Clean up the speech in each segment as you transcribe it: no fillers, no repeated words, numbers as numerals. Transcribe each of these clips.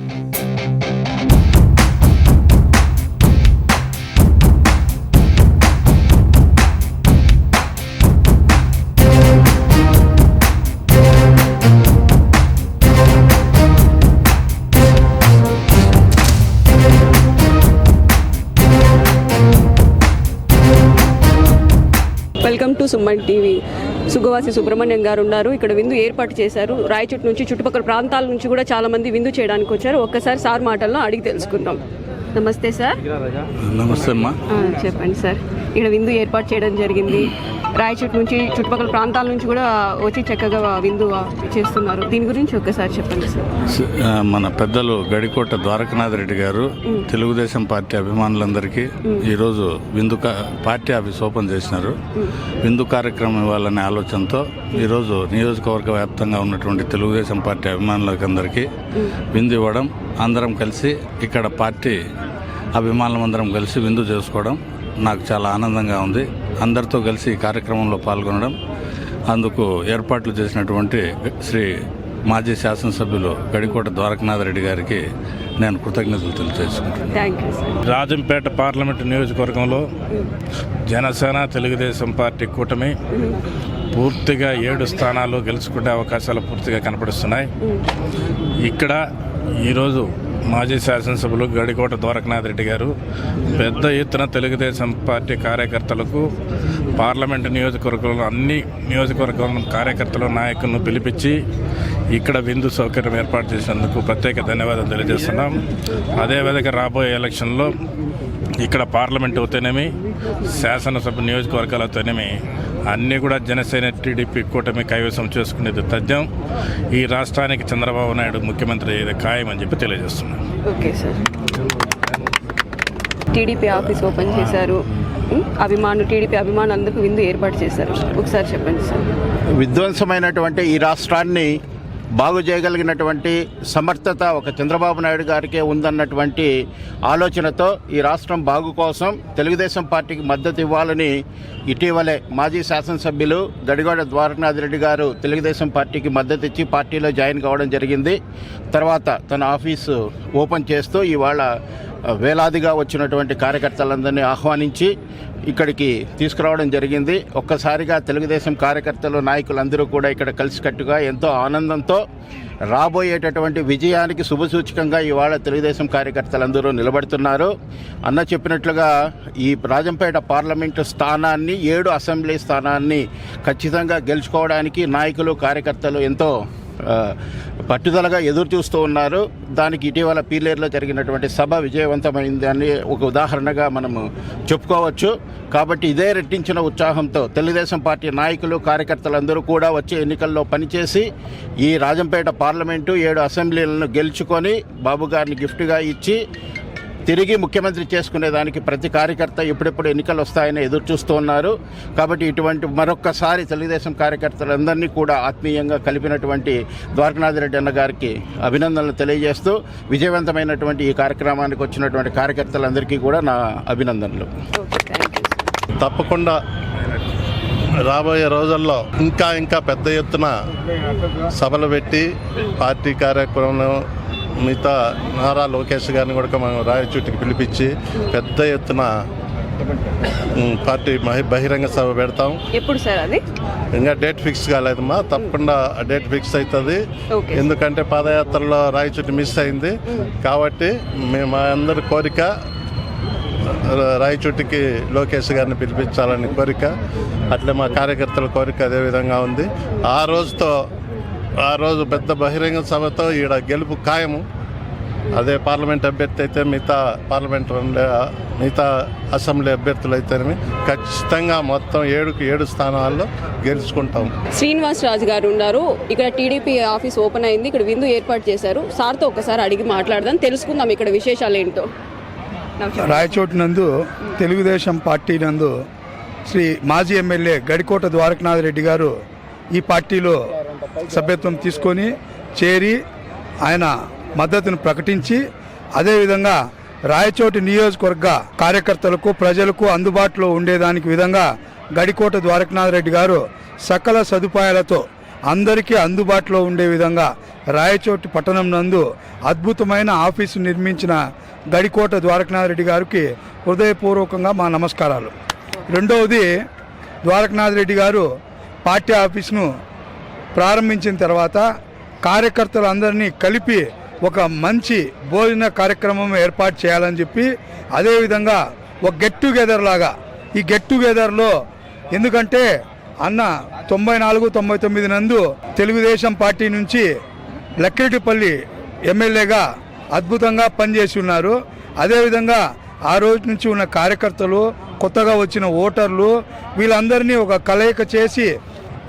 Welcome to Suman TV. Sugavasi Subrahmanyam గారు ఉన్నారు. ఇక్కడ విందు ఏర్పాటు చేశారు. రాయచోటి నుంచి చుట్టుపక్కల ప్రాంతాల నుంచి కూడా చాలా మంది విందు చేయడానికి వచ్చారు. ఒక్కసారి సార్ మాటల్లో అడిగి తెలుసుకుందాం. నమస్తే సార్. నమస్తే అమ్మా. చెప్పండి సార్. ఇక్కడ విందు ఏర్పాటు చేయడం జరిగింది. రాయచోటి నుంచి చుట్టుపక్కల ప్రాంతాల నుంచి కూడా వచ్చి చక్కగా విందు చేస్తున్నారు. దీని గురించి ఒక్కసారి చెప్పండి సార్. మన పెద్దలు గడికోట ద్వారకనాథ్ రెడ్డి గారు తెలుగుదేశం పార్టీ అభిమానులందరికీ ఈరోజు విందు పార్టీ ఆఫీస్ ఓపెన్ చేసినారు. విందు కార్యక్రమం ఇవ్వాలనే ఆలోచనతో ఈరోజు నియోజకవర్గ వ్యాప్తంగా ఉన్నటువంటి తెలుగుదేశం పార్టీ అభిమానులకు అందరికీ విందు ఇవ్వడం, అందరం కలిసి ఇక్కడ పార్టీ అభిమానులందరం కలిసి విందు చేసుకోవడం నాకు చాలా ఆనందంగా ఉంది. అందరితో కలిసి ఈ కార్యక్రమంలో పాల్గొనడం, అందుకు ఏర్పాట్లు చేసినటువంటి శ్రీ మాజీ శాసనసభ్యులు గడికోట ద్వారకనాథ్ రెడ్డి గారికి నేను కృతజ్ఞతలు తెలియజేసుకుంటున్నాను. రాజంపేట పార్లమెంటు నియోజకవర్గంలో జనసేన తెలుగుదేశం పార్టీ కూటమి పూర్తిగా 7 స్థానాలు గెలుచుకునే అవకాశాలు పూర్తిగా కనపడుస్తున్నాయి. ఇక్కడ ఈరోజు మాజీ శాసనసభ్యులు గడికోట ద్వారకనాథ్ రెడ్డి గారు పెద్ద ఎత్తున తెలుగుదేశం పార్టీ కార్యకర్తలకు పార్లమెంటు నియోజకవర్గంలో అన్ని నియోజకవర్గం కార్యకర్తలు నాయకులను పిలిపించి ఇక్కడ విందు సౌకర్యం ఏర్పాటు చేసినందుకు ప్రత్యేక ధన్యవాదాలు తెలియజేస్తున్నాం. అదేవిధంగా రాబోయే ఎలక్షన్లో ఇక్కడ పార్లమెంట్ అవుతేనేమి, శాసనసభ నియోజకవర్గాలు అవుతేనేమి అన్నీ కూడా జనసేన టీడీపీ కూటమి కైవసం చేసుకునేది తథ్యం. ఈ రాష్ట్రానికి చంద్రబాబు నాయుడు ముఖ్యమంత్రి ఖాయమని చెప్పి తెలియజేస్తున్నాం. Okay sir. TDP office open చేశారు. టీడీపీ అభిమానులందరికీ విందు ఏర్పాటు చేశారు. ఒకసారి చెప్పండి సార్. విధ్వంసమైనటువంటి ఈ రాష్ట్రాన్ని బాగు చేయగలిగినటువంటి సమర్థత ఒక చంద్రబాబు నాయుడు గారికే ఉందన్నటువంటి ఆలోచనతో ఈ రాష్ట్రం బాగు కోసం తెలుగుదేశం పార్టీకి మద్దతు ఇవ్వాలని ఇటీవలే మాజీ శాసనసభ్యులు గడికోట ద్వారకనాథ్ రెడ్డి గారు తెలుగుదేశం పార్టీకి మద్దతు ఇచ్చి పార్టీలో జాయిన్ కావడం జరిగింది. తర్వాత తన ఆఫీసు ఓపెన్ చేస్తూ ఇవాళ వేలాదిగా వచ్చినటువంటి కార్యకర్తలందరినీ ఆహ్వానించి ఇక్కడికి తీసుకురావడం జరిగింది. ఒక్కసారిగా తెలుగుదేశం కార్యకర్తలు, నాయకులందరూ కూడా ఇక్కడ కలిసికట్టుగా ఎంతో ఆనందంతో రాబోయేటటువంటి విజయానికి శుభసూచకంగా ఇవాళ తెలుగుదేశం కార్యకర్తలందరూ నిలబడుతున్నారు. అన్న చెప్పినట్లుగా ఈ రాజంపేట పార్లమెంటు స్థానాన్ని, 7 అసెంబ్లీ స్థానాన్ని ఖచ్చితంగా గెలుచుకోవడానికి నాయకులు, కార్యకర్తలు ఎంతో పట్టుదలగా ఎదురు చూస్తూ ఉన్నారు. దానికి ఇటీవల పీలేరులో జరిగినటువంటి సభ విజయవంతమైందని ఒక ఉదాహరణగా మనము చెప్పుకోవచ్చు. కాబట్టి ఇదే రెట్టించిన ఉత్సాహంతో తెలుగుదేశం పార్టీ నాయకులు, కార్యకర్తలందరూ కూడా వచ్చే ఎన్నికల్లో పనిచేసి ఈ రాజంపేట పార్లమెంటు 7 అసెంబ్లీలను గెలుచుకొని బాబు గారిని గిఫ్ట్గా ఇచ్చి తిరిగి ముఖ్యమంత్రి చేసుకునేదానికి ప్రతి కార్యకర్త ఎప్పుడెప్పుడు ఎన్నికలు వస్తాయని ఎదురు చూస్తూ ఉన్నారు. కాబట్టి ఇటువంటి మరొక్కసారి తెలుగుదేశం కార్యకర్తలందరినీ కూడా ఆత్మీయంగా కలిపినటువంటి ద్వారకనాథ్ రెడ్డి అన్న గారికి అభినందనలు తెలియజేస్తూ విజయవంతమైనటువంటి ఈ కార్యక్రమానికి వచ్చినటువంటి కార్యకర్తలందరికీ కూడా నా అభినందనలు. తప్పకుండా రాబోయే రోజుల్లో ఇంకా పెద్ద ఎత్తున సభలు పెట్టి పార్టీ కార్యక్రమంలో మిగతా నారా లోకేష్ గారిని కూడా మనం రాయచోటికి పిలిపించి పెద్ద ఎత్తున పార్టీ బహిరంగ సభ పెడతాం. ఎప్పుడు సార్ అది? ఇంకా డేట్ ఫిక్స్ కాలేదమ్మా, తప్పకుండా డేట్ ఫిక్స్ అవుతుంది. ఎందుకంటే పాదయాత్రలో రాయచోటి మిస్ అయింది కాబట్టి మా అందరి కోరిక రాయచోటికి లోకేష్ గారిని పిలిపించాలని కోరిక, అట్లే మా కార్యకర్తల కోరిక అదేవిధంగా ఉంది. ఆ రోజు పెద్ద బహిరంగ సభతో ఈడ గెలుపు ఖాయము. అదే పార్లమెంట్ అభ్యర్థి అయితే మిగతా అసెంబ్లీ అభ్యర్థులు అయితేనేమి ఖచ్చితంగా మొత్తం 7 స్థానాల్లో గెలుచుకుంటాం. శ్రీనివాస్ రాజు గారు ఉన్నారు. ఇక్కడ టీడీపీ ఆఫీస్ ఓపెన్ అయింది. ఇక్కడ విందు ఏర్పాటు చేశారు. సార్తో ఒకసారి అడిగి మాట్లాడదాం, తెలుసుకుందాం ఇక్కడ విశేషాలు ఏంటో. రాయచోటి నందు తెలుగుదేశం పార్టీ నందు శ్రీ మాజీ ఎమ్మెల్యే గడికోట ద్వారకనాథ్ రెడ్డి గారు ఈ పార్టీలో సభ్యత్వం తీసుకొని చేరి ఆయన మద్దతును ప్రకటించి, అదేవిధంగా రాయచోటి నియోజకవర్గ కార్యకర్తలకు, ప్రజలకు అందుబాటులో ఉండేదానికి విధంగా గడికోట ద్వారకనాథ్ రెడ్డి గారు సకల సదుపాయాలతో అందరికీ అందుబాటులో ఉండే విధంగా రాయచోటి పట్టణం నందు అద్భుతమైన ఆఫీసు నిర్మించిన గడికోట ద్వారకనాథ్ రెడ్డి గారికి హృదయపూర్వకంగా మా నమస్కారాలు. రెండవది, ద్వారకనాథ్ రెడ్డి గారు పార్టీ ఆఫీసును ప్రారంభించిన తర్వాత కార్యకర్తలందరినీ కలిపి ఒక మంచి భోజన కార్యక్రమం ఏర్పాటు చేయాలని చెప్పి, అదేవిధంగా ఒక గెట్ టుగెదర్ లాగా, ఈ గెట్ టుగెదర్లో ఎందుకంటే అన్న 94-99 నందు తెలుగుదేశం పార్టీ నుంచి లక్కిరెడ్డిపల్లి ఎమ్మెల్యేగా అద్భుతంగా పనిచేసి ఉన్నారు. అదేవిధంగా ఆ రోజు నుంచి ఉన్న కార్యకర్తలు, కొత్తగా వచ్చిన ఓటర్లు, వీళ్ళందరినీ ఒక కలయిక చేసి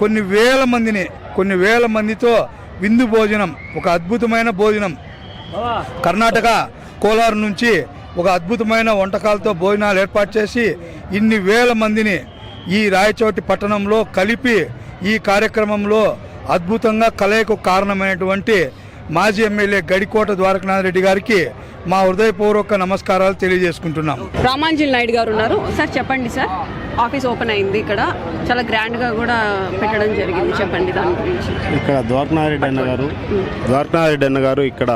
కొన్ని వేల మందితో విందు భోజనం, ఒక అద్భుతమైన భోజనం, కర్ణాటక కోలార్ నుంచి ఒక అద్భుతమైన వంటకాలతో భోజనాలు ఏర్పాటు చేసి ఇన్ని వేల మందిని ఈ రాయచోటి పట్టణంలో కలిపి ఈ కార్యక్రమంలో అద్భుతంగా కలయికు కారణమైనటువంటి మాజీ ఎమ్మెల్యే గడికోట ద్వారకనాథ్ రెడ్డి గారికి మా హృదయపూర్వక నమస్కారాలు తెలియజేసుకుంటున్నాం. రామాంజలి నాయుడు గారు ఉన్నారు. సార్ చెప్పండి సార్, ఆఫీస్ ఓపెన్ అయింది, ఇక్కడ చాలా గ్రాండ్గా కూడా పెట్టడం జరిగింది, చెప్పండి దాని గురించి. ఇక్కడ ద్వారకనాథ్ రెడ్డి అన్న గారు ఇక్కడ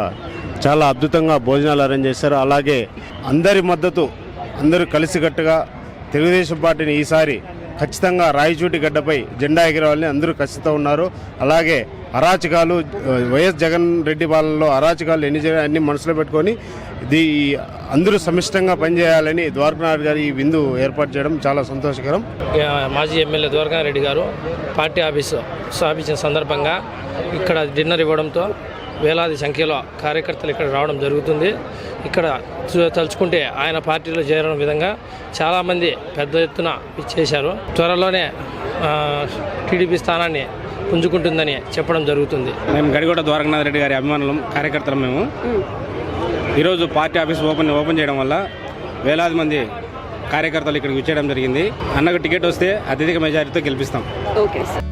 చాలా అద్భుతంగా భోజనాలు అరేంజ్ చేశారు. అలాగే అందరి మద్దతు, అందరూ కలిసికట్టుగా తెలుగుదేశం పార్టీని ఈసారి ఖచ్చితంగా రాయచోటి గడ్డపై జెండా ఎగిరేవాళ్ళని అందరూ ఖచ్చితంగా ఉన్నారు. అలాగే అరాచకాలు, వైఎస్ జగన్ రెడ్డి పాలనలో అరాచకాలు ఎన్ని జరిగాయి అన్ని మనసులో పెట్టుకొని అందరూ సమిష్టంగా పనిచేయాలని ద్వారకనాథ్ గారు ఈ విందు ఏర్పాటు చేయడం చాలా సంతోషకరం. మాజీ ఎమ్మెల్యే ద్వారకనాథ్ రెడ్డి గారు పార్టీ ఆఫీసు స్థాపించిన సందర్భంగా ఇక్కడ డిన్నర్ ఇవ్వడంతో వేలాది సంఖ్యలో కార్యకర్తలు ఇక్కడ రావడం జరుగుతుంది. ఇక్కడ తలుచుకుంటే ఆయన పార్టీలో చేరడం విధంగా చాలామంది పెద్ద ఎత్తున చేశారు. త్వరలోనే టీడీపీ స్థానాన్ని పుంజుకుంటుందని చెప్పడం జరుగుతుంది. మేము గడికోట ద్వారకనాథ్ రెడ్డి గారి అభిమానులం, కార్యకర్తలం. మేము ఈరోజు పార్టీ ఆఫీస్ ఓపెన్ చేయడం వల్ల వేలాది మంది కార్యకర్తలు ఇక్కడికి వచ్చేయడం జరిగింది. అన్నకు టికెట్ వస్తే అత్యధిక మెజారిటీతో గెలిపిస్తాం. Okay sir.